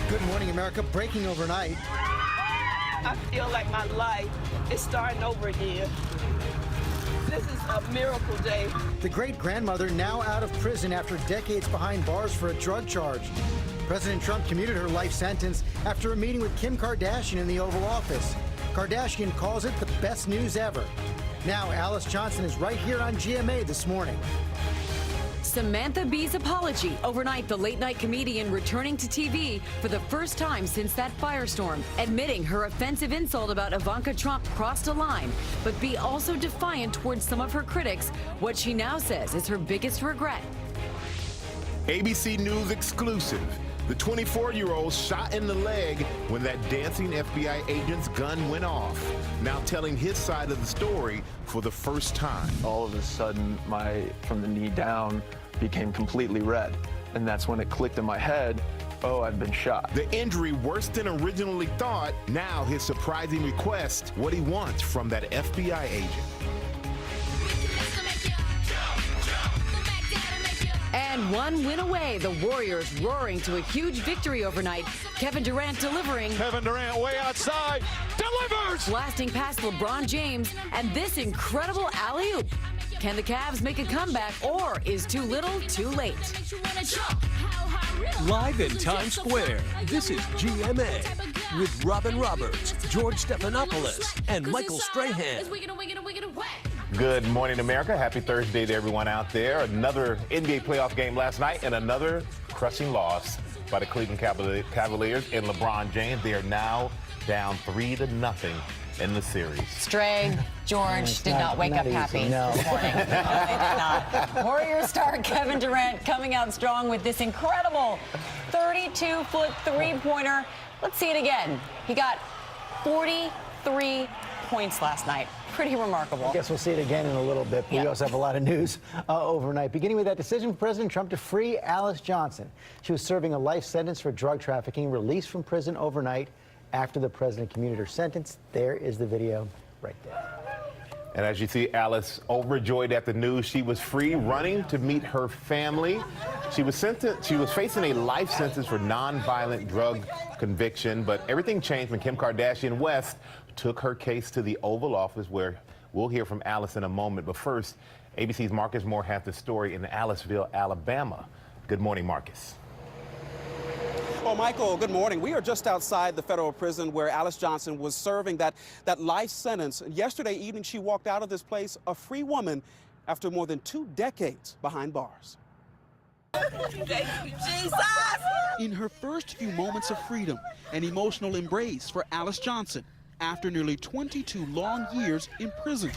Good morning, America. Breaking overnight. I feel like my life is starting over again. This is a miracle day. The great-grandmother now out of prison after decades behind bars for a drug charge. President Trump commuted her life sentence after a meeting with Kim Kardashian in the Oval Office. Kardashian calls it the best news ever. Now Alice Johnson is right here on GMA this morning. Samantha Bee's apology. Overnight, the late-night comedian returning to TV for the first time since that firestorm, admitting her offensive insult about Ivanka Trump crossed a line, but Bee also defiant towards some of her critics, what she now says is her biggest regret. ABC News exclusive. The 24-year-old shot in the leg when that dancing FBI agent's gun went off. Now telling his side of the story for the first time. All of a sudden, from the knee down became completely red. And that's when it clicked in my head, oh, I've been shot. The injury worse than originally thought. Now his surprising request, what he wants from that FBI agent. And one win away, the Warriors roaring to a huge victory overnight. Kevin Durant delivering. Kevin Durant way outside, delivers! Blasting past LeBron James and this incredible alley-oop. Can the Cavs make a comeback, or is too little too late? Live in Times Square, this is GMA with Robin Roberts, George Stephanopoulos, and Michael Strahan. Good morning, America. Happy Thursday to everyone out there. Another NBA playoff game last night and another crushing loss by the Cleveland Cavaliers and LeBron James. They are now down 3-0 in the series. Stray, George did not wake up happy this morning. No, they did not. Warriors star Kevin Durant coming out strong with this incredible 32-foot three-pointer. Let's see it again. He got 43 points last night. Pretty remarkable. I guess we'll see it again in a little bit, but we also have a lot of news overnight. Beginning with that decision from President Trump to free Alice Johnson. She was serving a life sentence for drug trafficking, released from prison overnight after the president commuted her sentence. There is the video right there. And as you see, Alice overjoyed at the news. She was free, running to meet her family. She was facing a life sentence for nonviolent drug conviction, but everything changed when Kim Kardashian West took her case to the Oval Office, where we'll hear from Alice in a moment. But first, ABC's Marcus Moore has the story in Aliceville, Alabama. Good morning, Marcus. Well, Michael, good morning. We are just outside the federal prison where Alice Johnson was serving that life sentence. Yesterday evening, she walked out of this place a free woman after more than 2 decades behind bars. Thank you, Jesus! In her first few moments of freedom, an emotional embrace for Alice Johnson after nearly 22 long years in prison.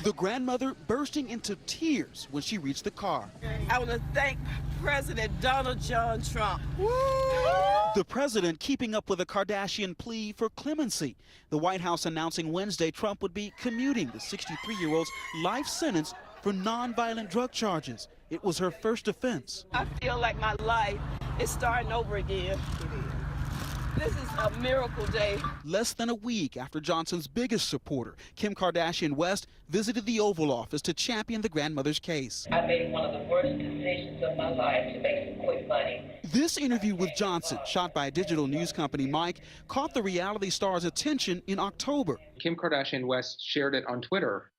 The grandmother bursting into tears when she reached the car. I want to thank President Donald John Trump. The president keeping up with a Kardashian plea for clemency. The White House announcing Wednesday Trump would be commuting the 63-year-old's life sentence for nonviolent drug charges. It was her first offense. I feel like my life is starting over again. This is a miracle day. Less than a week after Johnson's biggest supporter, Kim Kardashian West, visited the Oval Office to champion the grandmother's case. I made one of the worst decisions of my life to make some quick money. This interview with Johnson, shot by a digital news company, Mike, caught the reality star's attention in October. Kim Kardashian West shared it on Twitter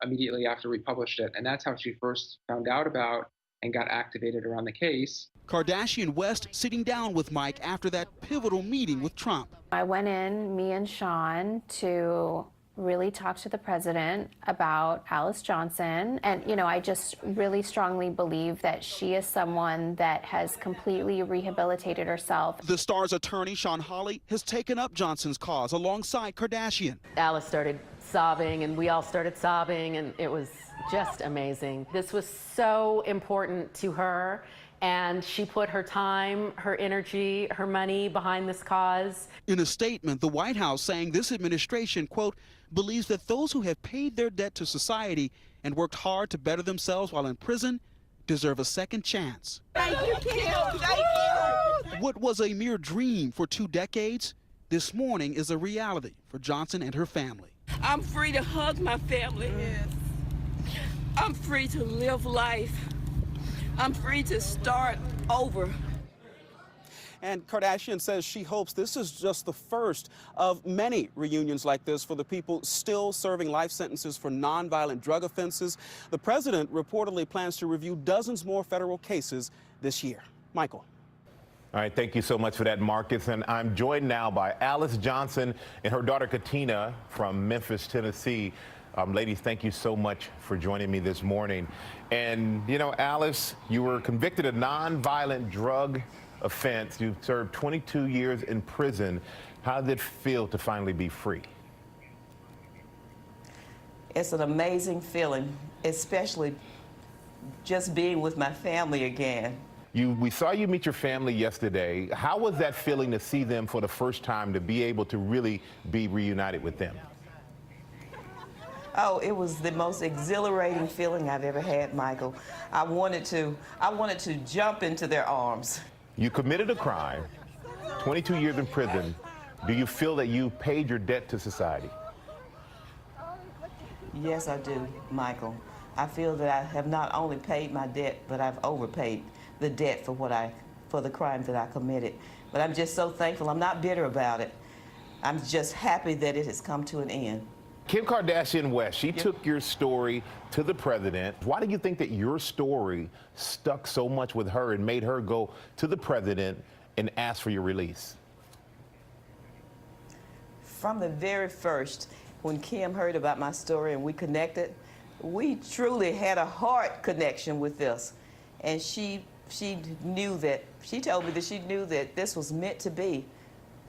immediately after we published it, and that's how she first found out about and got activated around the case. Kardashian West sitting down with Mike after that pivotal meeting with Trump. I went in, me and Sean, to really talk to the president about Alice Johnson. And, you know, I just really strongly believe that she is someone that has completely rehabilitated herself. The star's attorney, Sean Hawley, has taken up Johnson's cause alongside Kardashian. Alice started sobbing, and we all started sobbing, and it was just amazing. This was so important to her, and she put her time, her energy, her money behind this cause. In a statement, the White House saying this administration, quote, believes that those who have paid their debt to society and worked hard to better themselves while in prison deserve a second chance. Thank you, Kim. Thank you. What was a mere dream for 2 decades, this morning is a reality for Johnson and her family. I'm free to hug my family. Yes. I'm free to live life. I'm free to start over. And Kardashian says she hopes this is just the first of many reunions like this for the people still serving life sentences for nonviolent drug offenses. The president reportedly plans to review dozens more federal cases this year. Michael. All right, thank you so much for that, Marcus. And I'm joined now by Alice Johnson and her daughter Katina from Memphis, Tennessee. Ladies, thank you so much for joining me this morning. And, you know, Alice, you were convicted of nonviolent drug offense. You served 22 years in prison. How did it feel to finally be free? It's an amazing feeling, especially just being with my family again. We saw you meet your family yesterday. How was that feeling to see them for the first time, to be able to really be reunited with them? Oh, it was the most exhilarating feeling I've ever had, Michael. I wanted to jump into their arms. You committed a crime, 22 years in prison. Do you feel that you paid your debt to society? Yes, I do, Michael. I feel that I have not only paid my debt, but I've overpaid the debt for the crime that I committed. But I'm just so thankful. I'm not bitter about it. I'm just happy that it has come to an end. Kim Kardashian West, she took your story to the president. Why do you think that your story stuck so much with her and made her go to the president and ask for your release? From the very first, when Kim heard about my story and we connected, we truly had a heart connection with this. And she knew that, she told me that she knew that this was meant to be.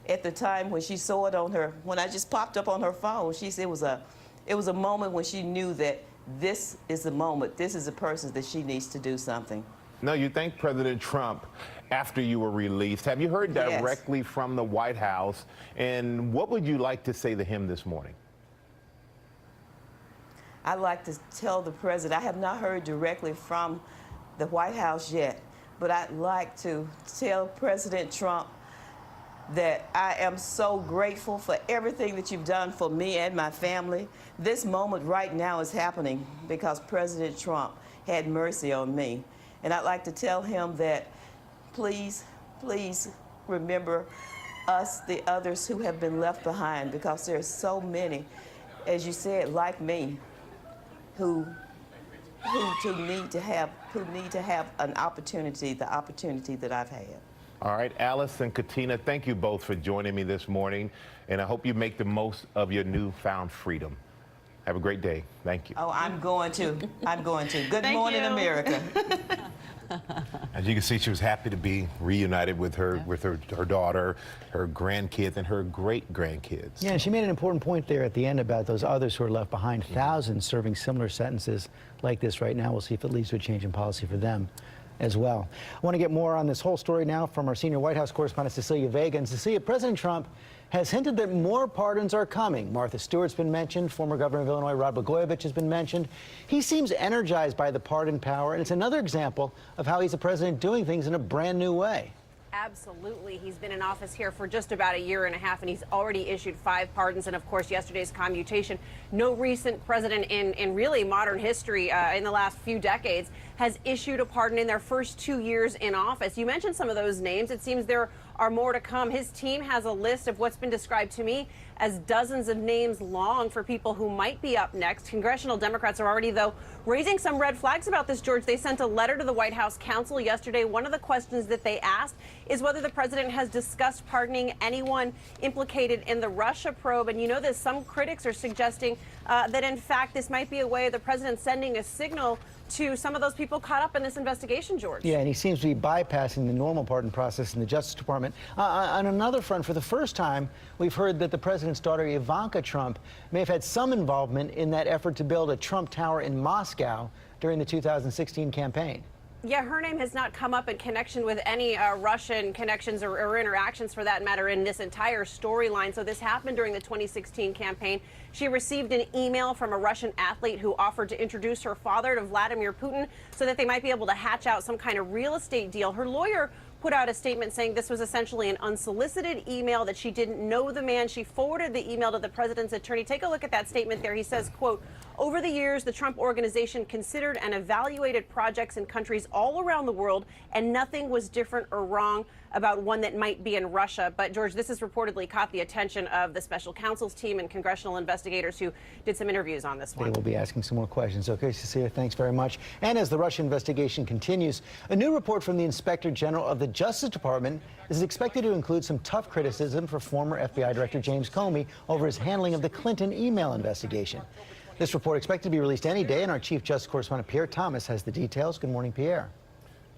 At the time when she saw it on her, when I just popped up on her phone, she said it was a moment when she knew that this is the moment, this is the person that she needs to do something. No, you thanked President Trump after you were released. Have you heard directly Yes. from the White House? And what would you like to say to him this morning? I'd like to tell the president, I have not heard directly from the White House yet, but I'd like to tell President Trump that I am so grateful for everything that you've done for me and my family. This moment right now is happening because President Trump had mercy on me. And I'd like to tell him that please, please remember us, the others who have been left behind, because there's so many, as you said, like me, who need to have an opportunity, the opportunity that I've had. All right, Alice and Katina, thank you both for joining me this morning, and I hope you make the most of your newfound freedom. Have a great day. Thank you. Oh, I'm going to. Good morning, America. As you can see, she was happy to be reunited with her daughter, her grandkids, and her great-grandkids. Yeah, and she made an important point there at the end about those others who are left behind, thousands serving similar sentences like this right now. We'll see if it leads to a change in policy for them as well. I want to get more on this whole story now from our senior White House correspondent, Cecilia Vega. And Cecilia, President Trump has hinted that more pardons are coming. Martha Stewart's been mentioned. Former governor of Illinois, Rod Blagojevich, has been mentioned. He seems energized by the pardon power, and it's another example of how he's a president doing things in a brand new way. Absolutely. He's been in office here for just about a year and a half, and he's already issued 5 pardons. And, of course, yesterday's commutation. No recent president in really modern history in the last few decades has issued a pardon in their first 2 years in office. You mentioned some of those names. It seems there are more to come. His team has a list of what's been described to me as dozens of names long for people who might be up next. Congressional Democrats are already, though, raising some red flags about this, George. They sent a letter to the White House counsel yesterday. One of the questions that they asked is whether the president has discussed pardoning anyone implicated in the Russia probe. And you know this, some critics are suggesting that, in fact, this might be a way of the president sending a signal to some of those people caught up in this investigation, George. Yeah, and he seems to be bypassing the normal pardon process in the Justice Department. On another front, for the first time, we've heard that the president's daughter, Ivanka Trump, may have had some involvement in that effort to build a Trump Tower in Moscow during the 2016 campaign. Yeah, her name has not come up in connection with any Russian connections or interactions, for that matter, in this entire storyline. So this happened during the 2016 campaign. She received an email from a Russian athlete who offered to introduce her father to Vladimir Putin so that they might be able to hatch out some kind of real estate deal. Her lawyer put out a statement saying this was essentially an unsolicited email, that she didn't know the man. She forwarded the email to the president's attorney. Take a look at that statement there. He says, quote, "Over the years, the Trump organization considered and evaluated projects in countries all around the world, and nothing was different or wrong about one that might be in Russia." But, George, this has reportedly caught the attention of the special counsel's team and congressional investigators who did some interviews on this one. They will be asking some more questions. Okay, Cecilia, thanks very much. And as the Russia investigation continues, a new report from the Inspector General of the Justice Department is expected to include some tough criticism for former FBI Director James Comey over his handling of the Clinton email investigation. This report expected to be released any day, and our Chief Justice correspondent Pierre Thomas has the details. Good morning, Pierre.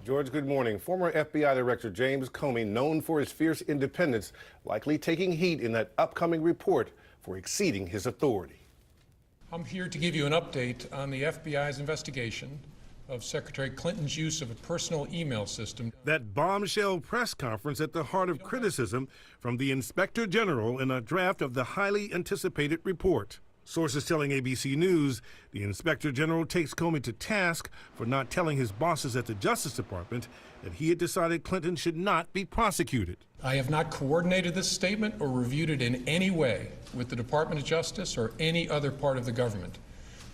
George, good morning. Former FBI Director James Comey, known for his fierce independence, likely taking heat in that upcoming report for exceeding his authority. I'm here to give you an update on the FBI's investigation of Secretary Clinton's use of a personal email system. That bombshell press conference at the heart of criticism from the Inspector General in a draft of the highly anticipated report. Sources telling ABC News the Inspector General takes Comey to task for not telling his bosses at the Justice Department that he had decided Clinton should not be prosecuted. I have not coordinated this statement or reviewed it in any way with the Department of Justice or any other part of the government.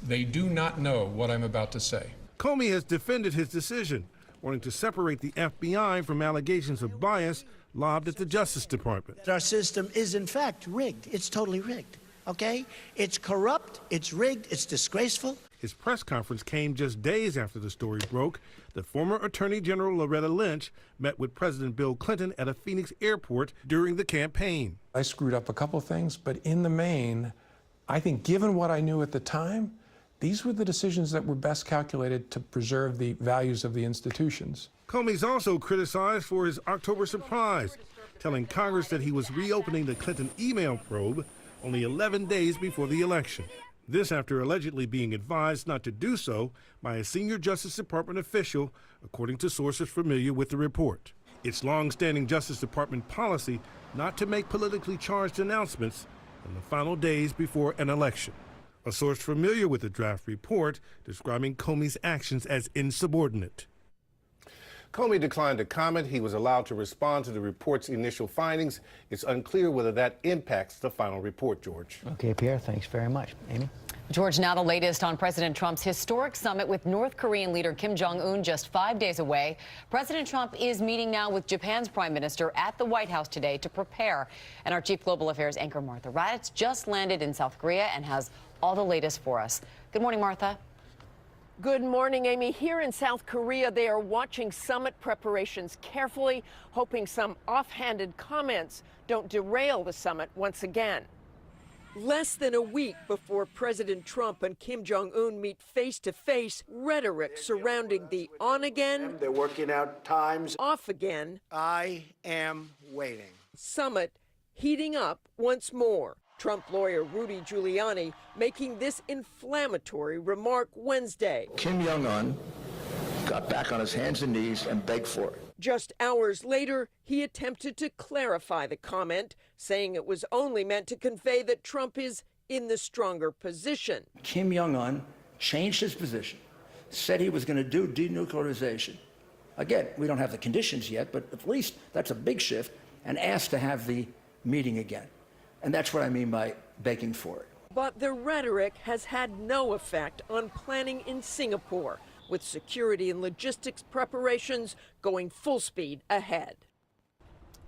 They do not know what I'm about to say. Comey has defended his decision, wanting to separate the FBI from allegations of bias lobbed at the Justice Department. Our system is, in fact, rigged. It's totally rigged. Okay? It's corrupt, it's rigged, it's disgraceful. His press conference came just days after the story broke that former Attorney General Loretta Lynch met with President Bill Clinton at a Phoenix airport during the campaign. I screwed up a couple of things, but in the main, I think given what I knew at the time, these were the decisions that were best calculated to preserve the values of the institutions. Comey's also criticized for his October surprise, telling Congress that he was reopening the Clinton email probe only 11 days before the election. This after allegedly being advised not to do so by a senior Justice Department official, according to sources familiar with the report. It's long-standing Justice Department policy not to make politically charged announcements in the final days before an election. A source familiar with the draft report describing Comey's actions as insubordinate. Comey declined to comment. He was allowed to respond to the report's initial findings. It's unclear whether that impacts the final report, George. Okay, Pierre, thanks very much. Amy? George, now the latest on President Trump's historic summit with North Korean leader Kim Jong-un just 5 days away. President Trump is meeting now with Japan's prime minister at the White House today to prepare. And our chief global affairs anchor Martha Raddatz just landed in South Korea and has all the latest for us. Good morning, Martha. Good morning, Amy. Here in South Korea, they are watching summit preparations carefully, hoping some offhanded comments don't derail the summit once again. Less than a week before President Trump and Kim Jong-un meet face-to-face, rhetoric surrounding the on again, They're working out times. off again I am waiting. summit heating up once more. Trump lawyer Rudy Giuliani making this inflammatory remark Wednesday. Kim Jong-un got back on his hands and knees and begged for it. Just hours later, he attempted to clarify the comment, saying it was only meant to convey that Trump is in the stronger position. Kim Jong-un changed his position, said he was going to do denuclearization. Again, we don't have the conditions yet, but at least that's a big shift, and asked to have the meeting again. And that's what I mean by begging for it. But the rhetoric has had no effect on planning in Singapore, with security and logistics preparations going full speed ahead.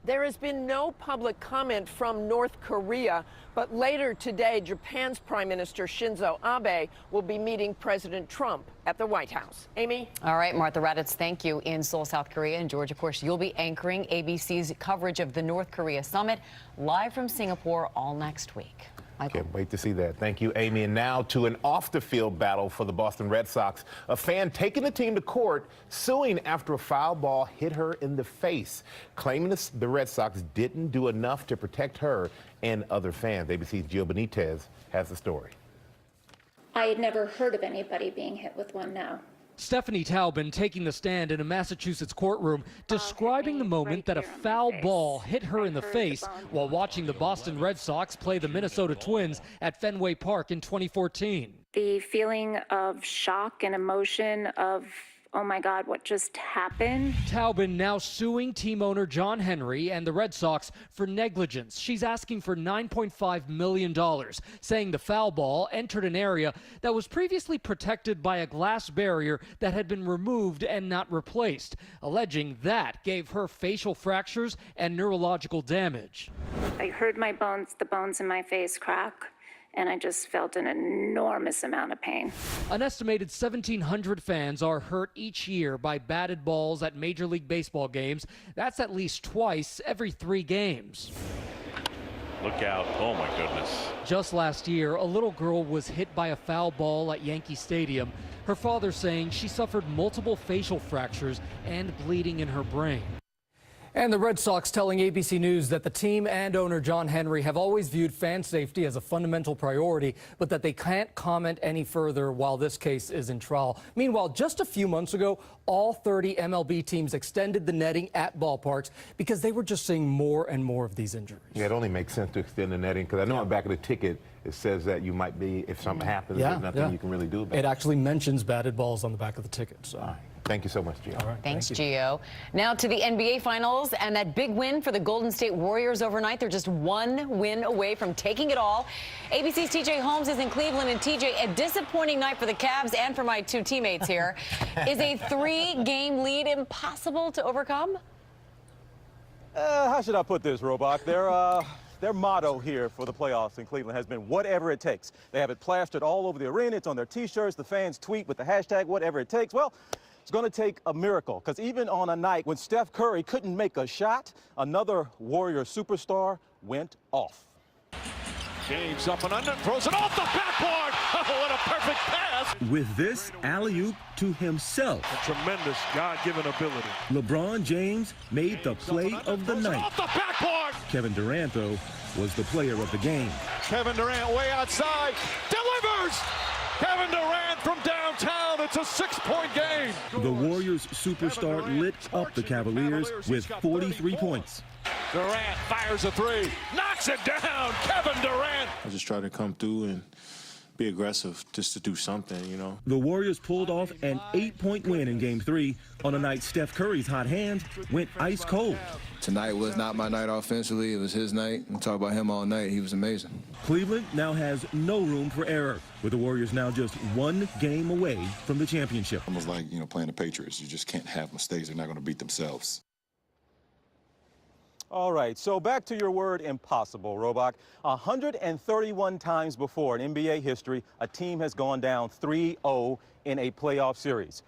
There has been no public comment from North Korea, but later today, Japan's Prime Minister Shinzo Abe will be meeting President Trump at the White House. Amy? All right, Martha Raddatz, thank you in Seoul, South Korea. And George, of course, you'll be anchoring ABC's coverage of the North Korea summit live from Singapore all next week. Michael. Can't wait to see that. Thank you, Amy. And now to an off-the-field battle for the Boston Red Sox. A fan taking the team to court, suing after a foul ball hit her in the face, claiming the Red Sox didn't do enough to protect her and other fans. ABC's Gio Benitez has the story. I had never heard of anybody being hit with one now. Stephanie Taubin taking the stand in a Massachusetts courtroom, describing the moment that a foul ball hit her in the face while watching the Boston Red Sox play the Minnesota Twins at Fenway Park in 2014. The feeling of shock and emotion of oh my God, what just happened? Taubin now suing team owner John Henry and the Red Sox for negligence. She's asking for $9.5 million, saying the foul ball entered an area that was previously protected by a glass barrier that had been removed and not replaced, alleging that gave her facial fractures and neurological damage. I heard the bones in my face crack, and I just felt an enormous amount of pain. An estimated 1,700 fans are hurt each year by batted balls at Major League Baseball games. That's at least twice every 3 games. Look out. Oh, my goodness. Just last year, a little girl was hit by a foul ball at Yankee Stadium. Her father saying she suffered multiple facial fractures and bleeding in her brain. And the Red Sox telling ABC News that the team and owner John Henry have always viewed fan safety as a fundamental priority, but that they can't comment any further while this case is in trial. Meanwhile, just a few months ago, all 30 MLB teams extended the netting at ballparks because they were just seeing more and more of these injuries. Yeah, it only makes sense to extend the netting because I know on the back of the ticket it says that you might be, if something happens, there's nothing you can really do about it. It actually mentions batted balls on the back of the ticket. So. All right. Thank you so much, Gio. All right. Thanks, Gio. Now to the NBA Finals and that big win for the Golden State Warriors overnight. They're just one win away from taking it all. ABC's TJ Holmes is in Cleveland. And TJ, a disappointing night for the Cavs and for my 2 teammates here. Is a 3-game lead impossible to overcome? How should I put this, Robach? Their motto here for the playoffs in Cleveland has been whatever it takes. They have it plastered all over the arena. It's on their T-shirts. The fans tweet with the hashtag whatever it takes. Well, it's going to take a miracle because even on a night when Steph Curry couldn't make a shot, another Warrior superstar went off. James up and under, throws it off the backboard. Oh, what a perfect pass. With this alley-oop to himself. A tremendous God-given ability. LeBron James made the play of the night. Off the backboard. Kevin Durant, though, was the player of the game. Kevin Durant way outside, delivers. Kevin Durant from downtown. It's a 6-point game. The Warriors superstar lit up the Cavaliers with 43 points. Durant fires a 3, knocks it down. Kevin Durant. I just try to come through and be aggressive just to do something, you know. The Warriors pulled off an 8-point win in Game 3 on a night Steph Curry's hot hand went ice cold. Tonight was not my night offensively. It was his night. We talk about him all night. He was amazing. Cleveland now has no room for error, with the Warriors now just 1 game away from the championship. Almost like, playing the Patriots. You just can't have mistakes. They're not going to beat themselves. All right, so back to your word impossible, Robach. 131 times before in NBA history, a team has gone down 3-0 in a playoff series.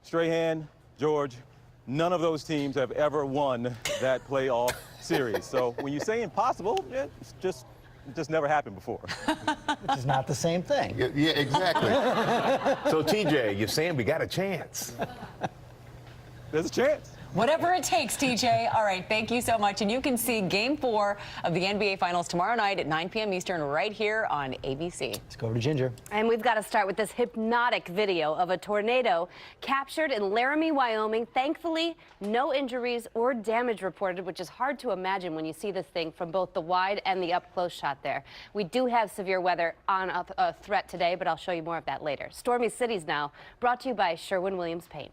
Strahan, George, none of those teams have ever won that playoff series. So when you say impossible, it just never happened before. Which is not the same thing. Yeah, exactly. So, TJ, you're saying we got a chance. There's a chance. Whatever it takes, TJ. All right, thank you so much. And you can see Game 4 of the NBA Finals tomorrow night at 9 p.m. Eastern right here on ABC. Let's go over to Ginger. And we've got to start with this hypnotic video of a tornado captured in Laramie, Wyoming. Thankfully, no injuries or damage reported, which is hard to imagine when you see this thing from both the wide and the up-close shot there. We do have severe weather on a threat today, but I'll show you more of that later. Stormy Cities now, brought to you by Sherwin-Williams Paint.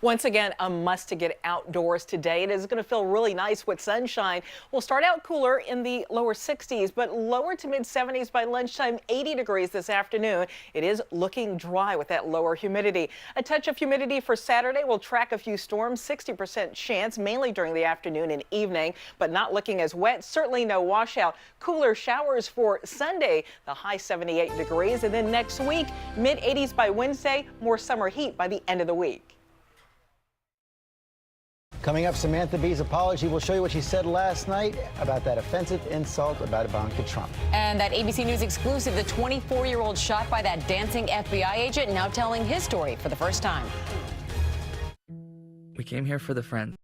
Once again, a must to get outdoors today. It is going to feel really nice with sunshine. We'll start out cooler in the lower 60s, but lower to mid 70s by lunchtime, 80 degrees this afternoon. It is looking dry with that lower humidity. A touch of humidity for Saturday. We'll track a few storms, 60% chance, mainly during the afternoon and evening, but not looking as wet. Certainly no washout. Cooler showers for Sunday, the high 78 degrees. And then next week, mid 80s by Wednesday, more summer heat by the end of the week. Coming up, Samantha Bee's apology. We'll show you what she said last night about that offensive insult about Ivanka Trump. And that ABC News exclusive, the 24-year-old shot by that dancing FBI agent, now telling his story for the first time. We came here for the friends.